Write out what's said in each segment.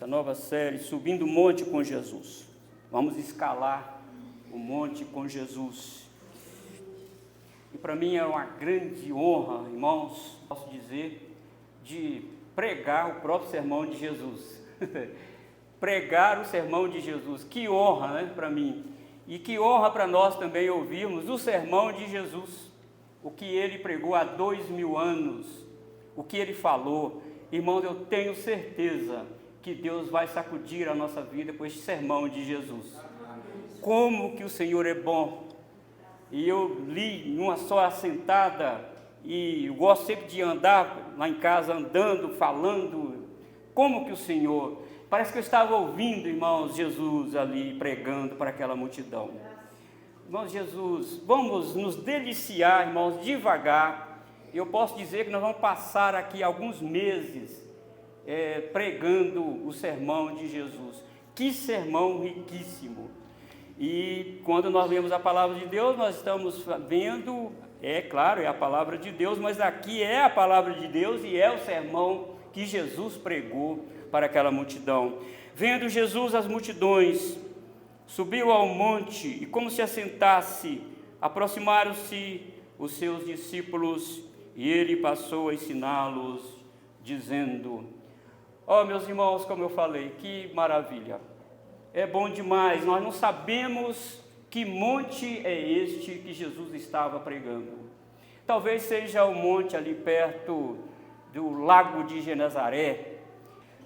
essa nova série, Subindo o Monte com Jesus. Vamos escalar o monte com Jesus. E para mim é uma grande honra, irmãos, posso dizer, de pregar o próprio sermão de Jesus. Pregar o sermão de Jesus. Que honra, né, para mim. E que honra para nós também ouvirmos o sermão de Jesus. O que ele pregou há 2000 anos. O que ele falou. Irmãos, eu tenho certeza que Deus vai sacudir a nossa vida com este sermão de Jesus. Como que o Senhor é bom. E eu li numa só assentada, e eu gosto sempre de andar lá em casa, andando, falando, como que o Senhor, parece que eu estava ouvindo, irmãos, Jesus ali pregando para aquela multidão. Irmãos, Jesus, vamos nos deliciar, irmãos, devagar. Eu posso dizer que nós vamos passar aqui alguns meses pregando o sermão de Jesus. Que sermão riquíssimo! E quando nós lemos a palavra de Deus, nós estamos vendo, claro, é a palavra de Deus, mas aqui é a palavra de Deus e é o sermão que Jesus pregou para aquela multidão. Vendo Jesus as multidões, subiu ao monte e, como se assentasse, aproximaram-se os seus discípulos e ele passou a ensiná-los, dizendo: ó, meus irmãos, como eu falei, que maravilha! É bom demais, nós não sabemos que monte é este que Jesus estava pregando. Talvez seja o monte ali perto do lago de Genezaré,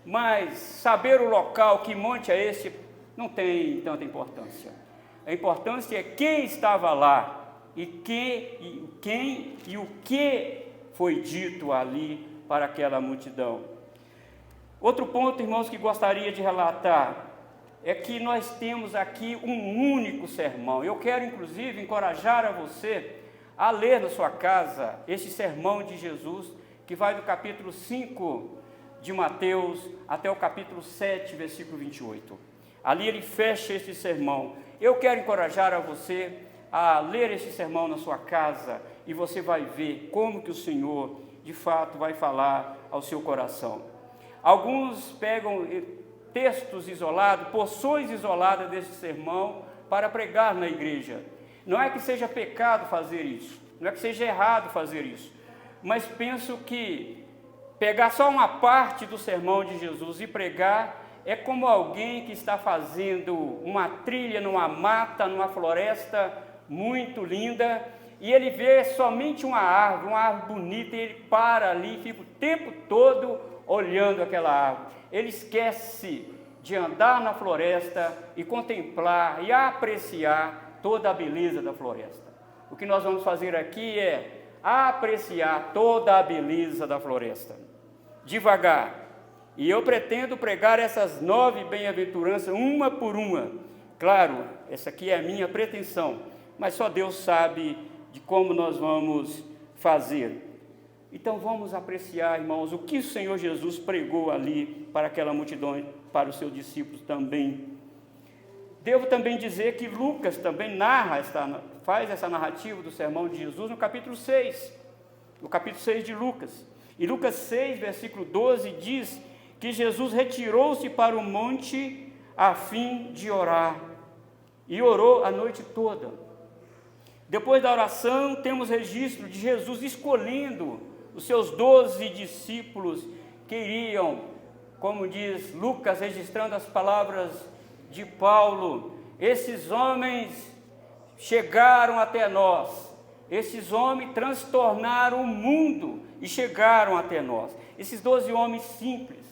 mas saber o local, que monte é esse, não tem tanta importância. A importância é quem estava lá e o que foi dito ali para aquela multidão. Outro ponto, irmãos, que gostaria de relatar é que nós temos aqui um único sermão. Eu quero, inclusive, encorajar a você a ler na sua casa este sermão de Jesus, que vai do capítulo 5 de Mateus até o capítulo 7, versículo 28. Ali ele fecha este sermão. Eu quero encorajar a você a ler este sermão na sua casa e você vai ver como que o Senhor, de fato, vai falar ao seu coração. Alguns pegam textos isolados, porções isoladas desse sermão para pregar na igreja. Não é que seja pecado fazer isso, não é que seja errado fazer isso, mas penso que pegar só uma parte do sermão de Jesus e pregar é como alguém que está fazendo uma trilha numa mata, numa floresta muito linda, e ele vê somente uma árvore bonita, e ele para ali e fica o tempo todo olhando aquela árvore. Ele esquece de andar na floresta e contemplar e apreciar toda a beleza da floresta. O que nós vamos fazer aqui é apreciar toda a beleza da floresta, devagar. E eu pretendo pregar essas 9 bem-aventuranças, uma por uma. Claro, essa aqui é a minha pretensão, mas só Deus sabe de como nós vamos fazer. Então vamos apreciar, irmãos, o que o Senhor Jesus pregou ali para aquela multidão, para os seus discípulos também. Devo também dizer que Lucas também faz essa narrativa do sermão de Jesus no capítulo 6, de Lucas. E Lucas 6, versículo 12, diz que Jesus retirou-se para o monte a fim de orar, e orou a noite toda. Depois da oração, temos registro de Jesus escolhendo os seus 12 discípulos que iriam, como diz Lucas, registrando as palavras de Paulo: esses homens chegaram até nós, esses homens transtornaram o mundo e chegaram até nós. Esses 12 homens simples,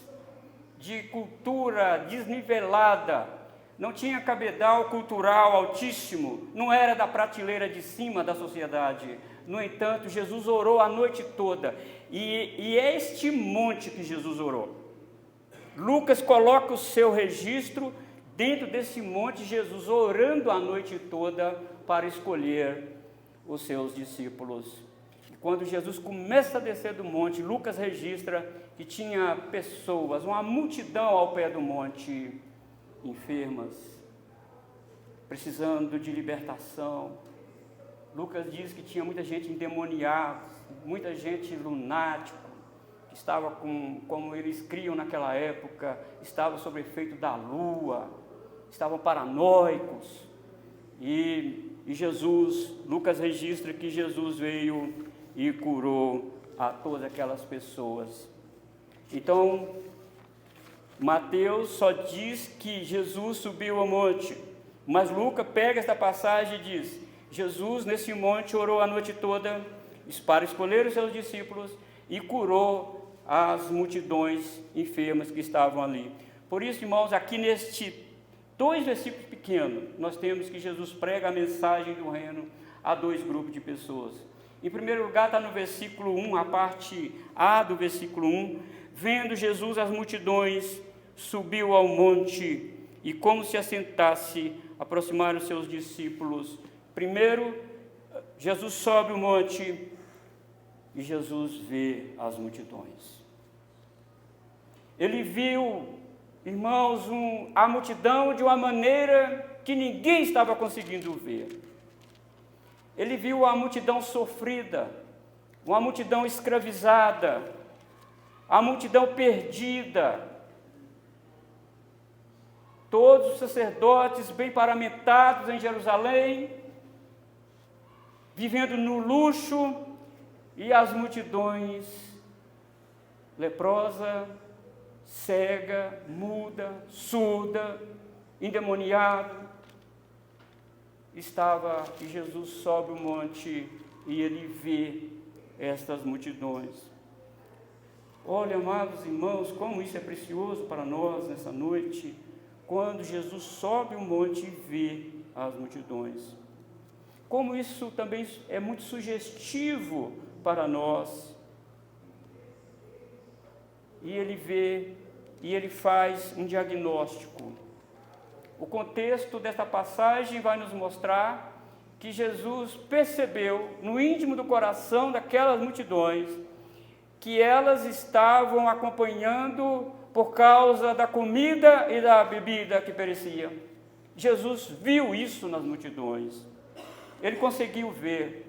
de cultura desnivelada, não tinha cabedal cultural altíssimo, não era da prateleira de cima da sociedade. No entanto, Jesus orou a noite toda, e é este monte que Jesus orou. Lucas coloca o seu registro dentro desse monte, Jesus orando a noite toda para escolher os seus discípulos. E quando Jesus começa a descer do monte, Lucas registra que tinha pessoas, uma multidão ao pé do monte, enfermas, precisando de libertação. Lucas diz que tinha muita gente endemoniada, muita gente lunático, que estava como eles criam naquela época, estava sob efeito da lua, estavam paranoicos. E Jesus, Lucas registra que Jesus veio e curou a todas aquelas pessoas. Então, Mateus só diz que Jesus subiu ao monte, mas Lucas pega esta passagem e diz: Jesus nesse monte orou a noite toda para escolher os seus discípulos e curou as multidões enfermas que estavam ali. Por isso, irmãos, aqui neste 2 versículos pequenos, nós temos que Jesus prega a mensagem do reino a 2 grupos de pessoas. Em primeiro lugar está no versículo 1, a parte A do versículo 1, vendo Jesus as multidões, subiu ao monte e como se assentasse, aproximaram os seus discípulos. Primeiro, Jesus sobe o monte e Jesus vê as multidões. Ele viu, irmãos, a multidão de uma maneira que ninguém estava conseguindo ver. Ele viu a multidão sofrida, uma multidão escravizada, a multidão perdida. Todos os sacerdotes bem paramentados em Jerusalém, vivendo no luxo, e as multidões leprosa, cega, muda, surda, endemoniado, estava, e Jesus sobe o monte e ele vê estas multidões. Olha, amados irmãos, como isso é precioso para nós nessa noite, quando Jesus sobe o monte e vê as multidões. Como isso também é muito sugestivo para nós. E ele vê, e ele faz um diagnóstico. O contexto desta passagem vai nos mostrar que Jesus percebeu no íntimo do coração daquelas multidões que elas estavam acompanhando por causa da comida e da bebida que perecia. Jesus viu isso nas multidões. Ele conseguiu ver.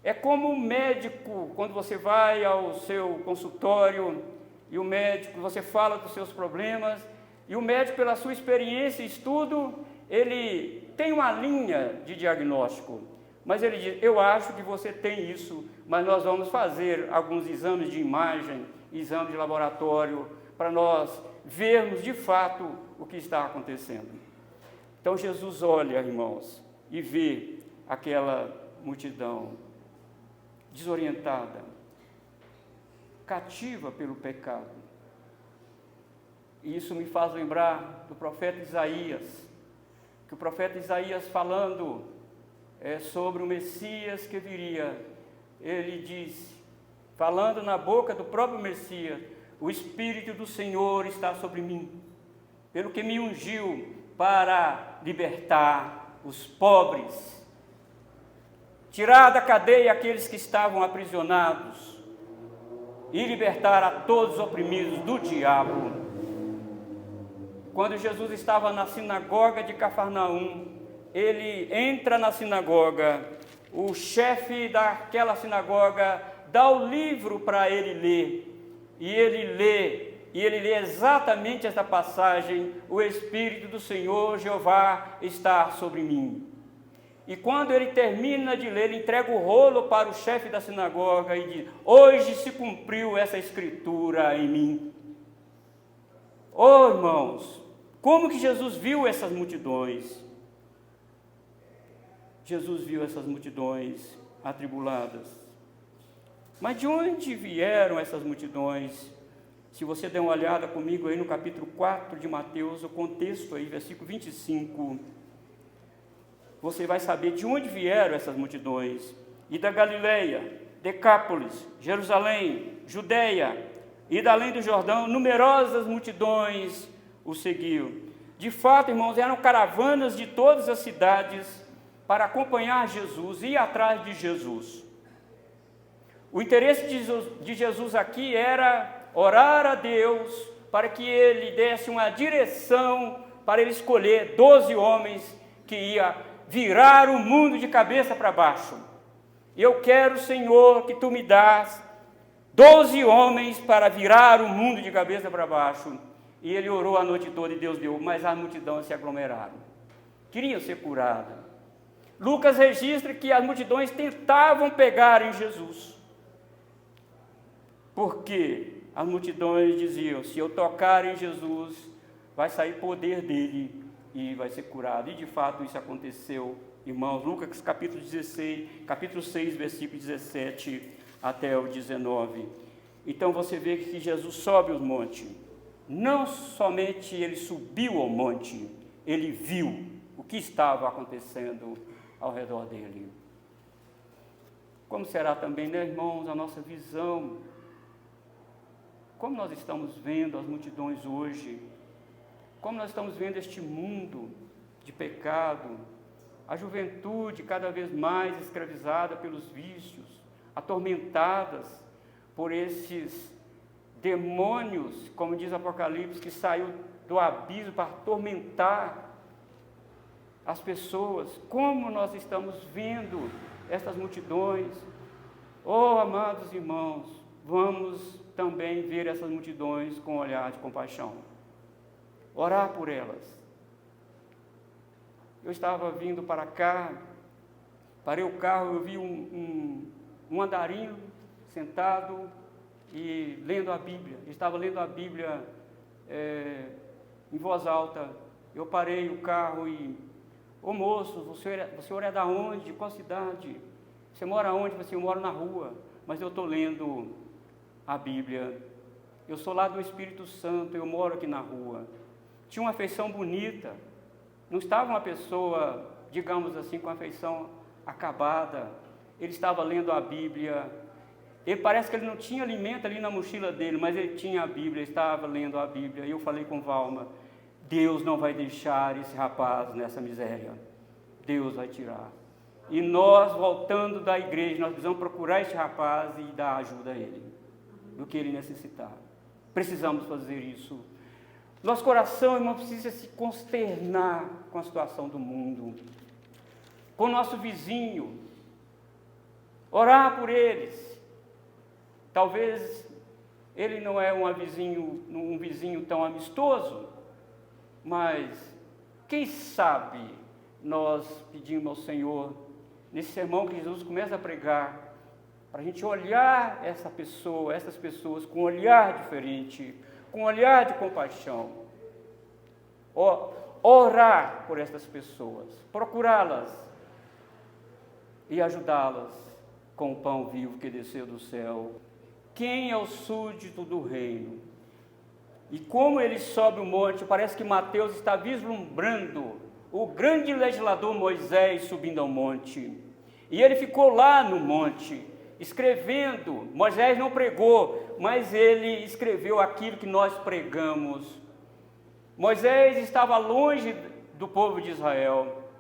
É como um médico, quando você vai ao seu consultório e o médico, você fala dos seus problemas, e o médico, pela sua experiência e estudo, ele tem uma linha de diagnóstico, mas ele diz: eu acho que você tem isso, mas nós vamos fazer alguns exames de imagem, exame de laboratório, para nós vermos de fato o que está acontecendo. Então Jesus olha, irmãos, e vê aquela multidão desorientada, cativa pelo pecado. E isso me faz lembrar do profeta Isaías, que o profeta Isaías falando sobre o Messias que viria, ele diz, falando na boca do próprio Messias: o Espírito do Senhor está sobre mim, pelo que me ungiu para libertar os pobres, tirar da cadeia aqueles que estavam aprisionados e libertar a todos os oprimidos do diabo. Quando Jesus estava na sinagoga de Cafarnaum, ele entra na sinagoga, o chefe daquela sinagoga dá o livro para ele ler, e ele lê exatamente esta passagem: o Espírito do Senhor Jeová está sobre mim. E quando ele termina de ler, ele entrega o rolo para o chefe da sinagoga e diz: hoje se cumpriu essa escritura em mim. Oh, irmãos, como que Jesus viu essas multidões? Jesus viu essas multidões atribuladas. Mas de onde vieram essas multidões? Se você der uma olhada comigo aí no capítulo 4 de Mateus, o contexto aí, versículo 25, você vai saber de onde vieram essas multidões. E da Galileia, Decápolis, Jerusalém, Judeia e da além do Jordão, numerosas multidões o seguiam. De fato, irmãos, eram caravanas de todas as cidades para acompanhar Jesus e ir atrás de Jesus. O interesse de Jesus aqui era orar a Deus para que Ele desse uma direção para Ele escolher 12 homens que ia virar o mundo de cabeça para baixo. E eu quero, Senhor, que Tu me dás 12 homens para virar o mundo de cabeça para baixo. E ele orou a noite toda e Deus deu, mas a multidão se aglomeraram. Queriam ser curadas. Lucas registra que as multidões tentavam pegar em Jesus. Porque as multidões diziam, se eu tocar em Jesus, vai sair poder dele e vai ser curado. E de fato isso aconteceu, irmãos. Lucas capítulo 6, versículo 17 até o 19. Então você vê que Jesus sobe o monte. Não somente ele subiu ao monte, ele viu o que estava acontecendo ao redor dele. Como será também, né, irmãos, a nossa visão? Como nós estamos vendo as multidões hoje? Como nós estamos vendo este mundo de pecado? A juventude cada vez mais escravizada pelos vícios, atormentadas por esses demônios, como diz Apocalipse, que saiu do abismo para atormentar as pessoas. Como nós estamos vendo estas multidões? Oh, amados irmãos, vamos também ver essas multidões com um olhar de compaixão. Orar por elas. Eu estava vindo para cá, parei o carro, eu vi um andarinho sentado e lendo a Bíblia. Eu estava lendo a Bíblia em voz alta. Eu parei o carro e... Ô moço, o senhor é da onde? De qual cidade? Você mora onde? Eu moro na rua, mas eu estou lendo a Bíblia. Eu sou lá do Espírito Santo, eu moro aqui na rua. Tinha uma feição bonita. Não estava uma pessoa, digamos assim, com a feição acabada. Ele estava lendo a Bíblia. Ele parece que ele não tinha alimento ali na mochila dele, mas ele tinha a Bíblia, estava lendo a Bíblia. E eu falei com Valma, Deus não vai deixar esse rapaz nessa miséria. Deus vai tirar. E nós, voltando da igreja, nós precisamos procurar esse rapaz e dar ajuda a ele, do que ele necessitar. Precisamos fazer isso. Nosso coração, irmão, precisa se consternar com a situação do mundo, com o nosso vizinho, orar por eles. Talvez ele não é um vizinho tão amistoso, mas quem sabe nós pedimos ao Senhor, nesse sermão que Jesus começa a pregar, para a gente olhar essas pessoas com um olhar diferente, com um olhar de compaixão, orar por essas pessoas, procurá-las e ajudá-las com o pão vivo que desceu do céu. Quem é o súdito do reino? E como ele sobe o monte, parece que Mateus está vislumbrando o grande legislador Moisés subindo ao monte. E ele ficou lá no monte, escrevendo. Moisés não pregou, mas ele escreveu aquilo que nós pregamos. Moisés estava longe do povo de Israel.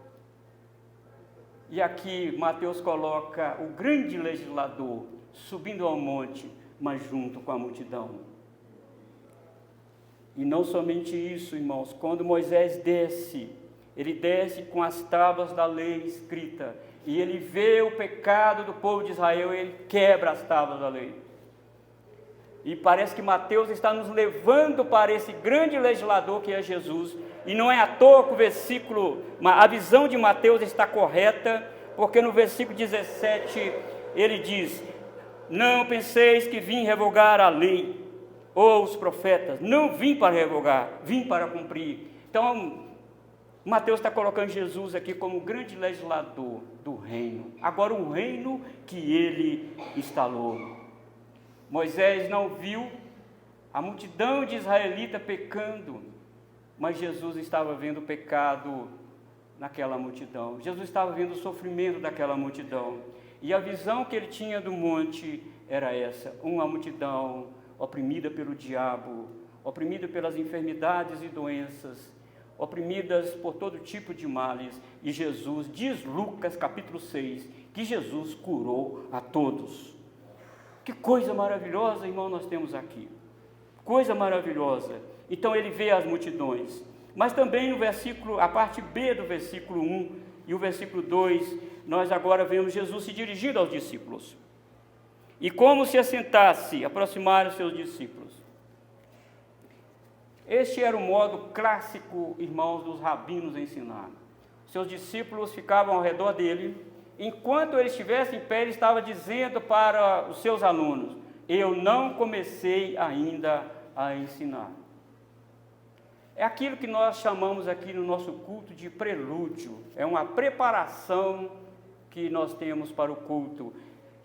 E aqui Mateus coloca o grande legislador subindo ao monte, mas junto com a multidão. E não somente isso, irmãos, quando Moisés desce, ele desce com as tábuas da lei escrita, e ele vê o pecado do povo de Israel, e ele quebra as tábuas da lei. E parece que Mateus está nos levando para esse grande legislador que é Jesus, e não é à toa que a visão de Mateus está correta, porque no versículo 17 ele diz, não penseis que vim revogar a lei, ou os profetas, não vim para revogar, vim para cumprir. Então, Mateus está colocando Jesus aqui como o grande legislador do reino. Agora, um reino que ele instalou. Moisés não viu a multidão de israelitas pecando, mas Jesus estava vendo o pecado naquela multidão. Jesus estava vendo o sofrimento daquela multidão. E a visão que ele tinha do monte era essa, uma multidão oprimida pelo diabo, oprimida pelas enfermidades e doenças, oprimidas por todo tipo de males, e Jesus, diz Lucas capítulo 6, que Jesus curou a todos. Que coisa maravilhosa, irmão, nós temos aqui, coisa maravilhosa. Então ele vê as multidões, mas também no versículo, a parte B do versículo 1 e o versículo 2, nós agora vemos Jesus se dirigindo aos discípulos. e como se assentasse, aproximaram seus discípulos. Este era o modo clássico, irmãos, dos rabinos ensinar. Seus discípulos ficavam ao redor dele. Enquanto ele estivesse em pé, ele estava dizendo para os seus alunos: eu não comecei ainda a ensinar. É aquilo que nós chamamos aqui no nosso culto de prelúdio. É uma preparação que nós temos para o culto.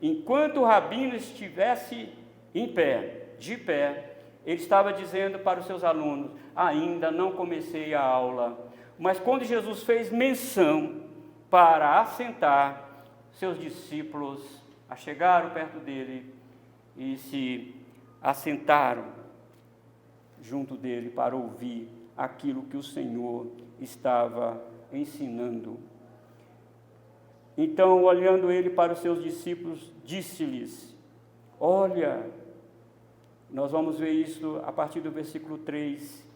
Enquanto o rabino estivesse em pé, de pé, ele estava dizendo para os seus alunos: ainda não comecei a aula. Mas quando Jesus fez menção para assentar, seus discípulos chegaram perto dele e se assentaram junto dele para ouvir aquilo que o Senhor estava ensinando. Então, olhando ele para os seus discípulos, disse-lhes: olha, nós vamos ver isso a partir do versículo 3.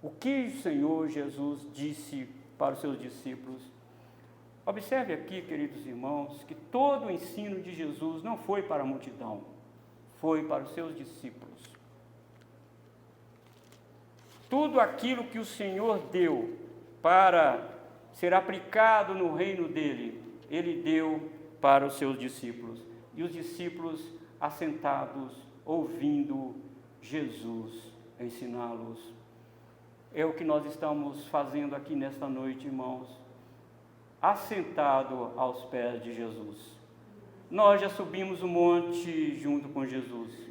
O que o Senhor Jesus disse para os seus discípulos? Observe aqui, queridos irmãos, que todo o ensino de Jesus não foi para a multidão, foi para os seus discípulos. Tudo aquilo que o Senhor deu para ser aplicado no reino dele, ele deu para os seus discípulos. E os discípulos assentados, ouvindo Jesus ensiná-los. É o que nós estamos fazendo aqui nesta noite, irmãos, assentado aos pés de Jesus. Nós já subimos o monte junto com Jesus.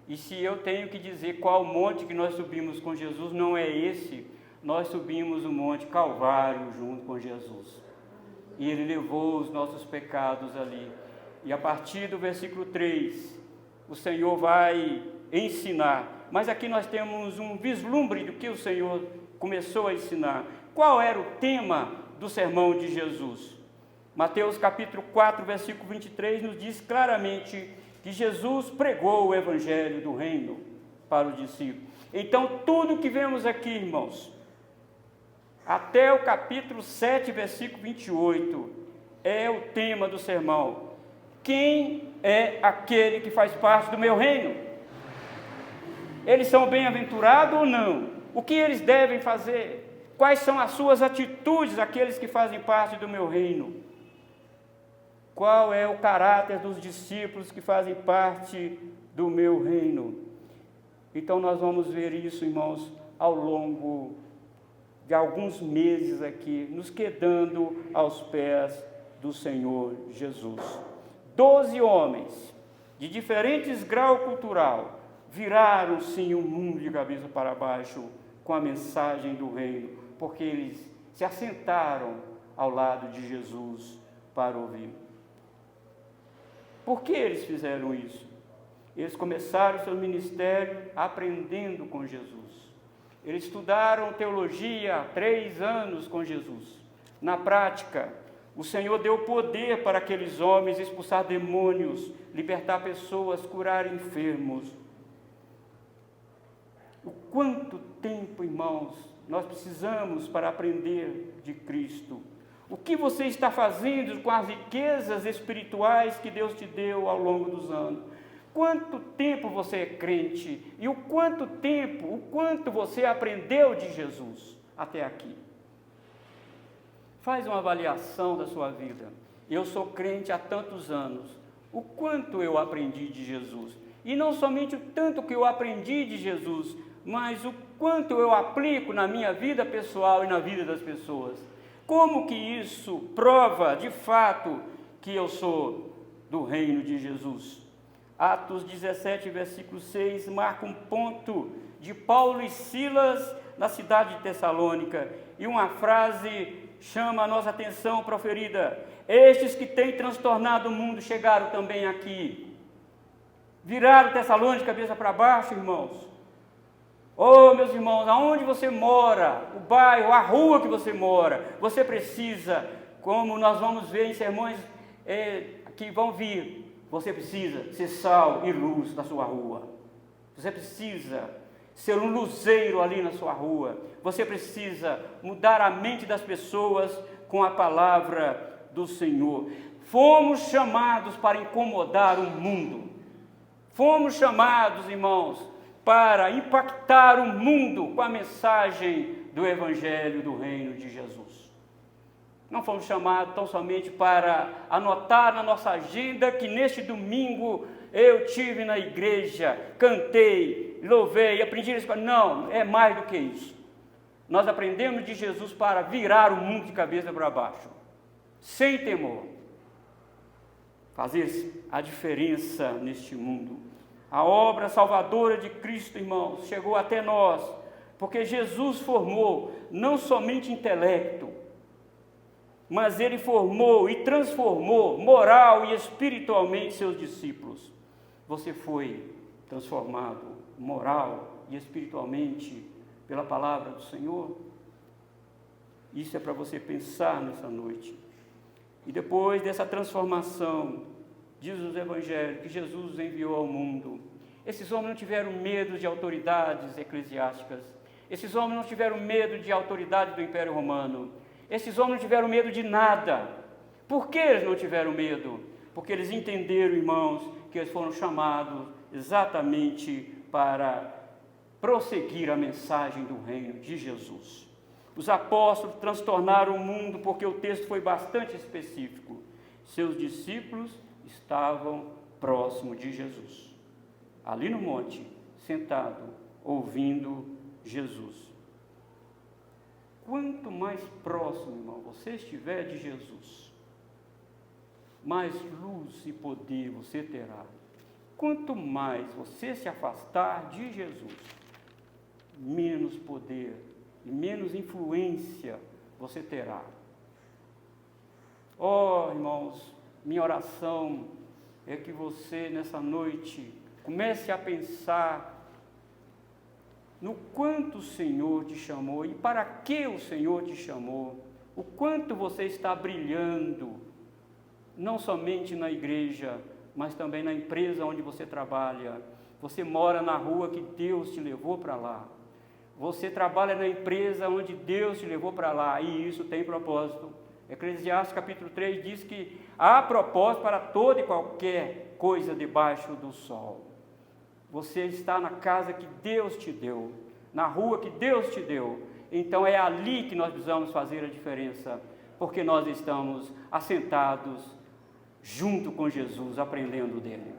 E se eu tenho que dizer qual monte que nós subimos com Jesus, não é esse. Nós subimos o monte Calvário junto com Jesus. E ele levou os nossos pecados ali. E a partir do versículo 3, o Senhor vai ensinar. Mas aqui nós temos um vislumbre do que o Senhor começou a ensinar. Qual era o tema do sermão de Jesus? Mateus capítulo 4, versículo 23 nos diz claramente que Jesus pregou o evangelho do reino para os discípulos. Então, tudo que vemos aqui, irmãos, até o capítulo 7, versículo 28, é o tema do sermão. Quem é aquele que faz parte do meu reino? Eles são bem-aventurados ou não? O que eles devem fazer? Quais são as suas atitudes, aqueles que fazem parte do meu reino? Qual é o caráter dos discípulos que fazem parte do meu reino? Então nós vamos ver isso, irmãos, ao longo de alguns meses aqui, nos quedando aos pés do Senhor Jesus. 12 homens, de diferentes graus cultural, viraram sim o mundo de cabeça para baixo com a mensagem do reino, porque eles se assentaram ao lado de Jesus para ouvir. Por que eles fizeram isso? Eles começaram seu ministério aprendendo com Jesus. Eles estudaram teologia há 3 anos com Jesus. Na prática, o Senhor deu poder para aqueles homens expulsar demônios, libertar pessoas, curar enfermos. O quanto tempo, irmãos, nós precisamos para aprender de Cristo? O que você está fazendo com as riquezas espirituais que Deus te deu ao longo dos anos? Quanto tempo você é crente? E o quanto você aprendeu de Jesus até aqui? Faz uma avaliação da sua vida. Eu sou crente há tantos anos. O quanto eu aprendi de Jesus? E não somente o tanto que eu aprendi de Jesus, mas o quanto eu aplico na minha vida pessoal e na vida das pessoas. Como que isso prova, de fato, que eu sou do reino de Jesus? Atos 17, versículo 6, marca um ponto de Paulo e Silas na cidade de Tessalônica. E uma frase chama a nossa atenção proferida: estes que têm transtornado o mundo chegaram também aqui. Viraram Tessalônica cabeça para baixo, irmãos. Oh, meus irmãos, aonde você mora, o bairro, a rua que você mora, você precisa, como nós vamos ver em sermões que vão vir, você precisa ser sal e luz na sua rua. Você precisa ser um luzeiro ali na sua rua. Você precisa mudar a mente das pessoas com a palavra do Senhor. Fomos chamados para incomodar o mundo. Fomos chamados, irmãos, para impactar o mundo com a mensagem do Evangelho do Reino de Jesus. Não fomos chamados tão somente para anotar na nossa agenda que neste domingo eu tive na igreja, cantei, louvei, aprendi isso. Não, é mais do que isso. Nós aprendemos de Jesus para virar o mundo de cabeça para baixo, sem temor. Fazer a diferença neste mundo. A obra salvadora de Cristo, irmãos, chegou até nós, porque Jesus formou não somente intelecto, mas Ele formou e transformou moral e espiritualmente seus discípulos. Você foi transformado moral e espiritualmente pela palavra do Senhor? Isso é para você pensar nessa noite. E depois dessa transformação, diz os evangelhos que Jesus enviou ao mundo. Esses homens não tiveram medo de autoridades eclesiásticas. Esses homens não tiveram medo de autoridade do Império Romano. Esses homens não tiveram medo de nada. Por que eles não tiveram medo? Porque eles entenderam, irmãos, que eles foram chamados exatamente para prosseguir a mensagem do reino de Jesus. Os apóstolos transtornaram o mundo porque o texto foi bastante específico. Seus discípulos estavam próximos de Jesus, ali no monte, sentado, ouvindo Jesus. Quanto mais próximo, irmão, você estiver de Jesus, mais luz e poder você terá. Quanto mais você se afastar de Jesus, menos poder e menos influência você terá. Oh, irmãos, minha oração é que você, nessa noite, comece a pensar no quanto o Senhor te chamou e para que o Senhor te chamou, o quanto você está brilhando, não somente na igreja, mas também na empresa onde você trabalha. Você mora na rua que Deus te levou para lá. Você trabalha na empresa onde Deus te levou para lá, e isso tem propósito. Eclesiastes capítulo 3 diz que há propósito para toda e qualquer coisa debaixo do sol. Você está na casa que Deus te deu, na rua que Deus te deu, então é ali que nós precisamos fazer a diferença, porque nós estamos assentados junto com Jesus, aprendendo dele.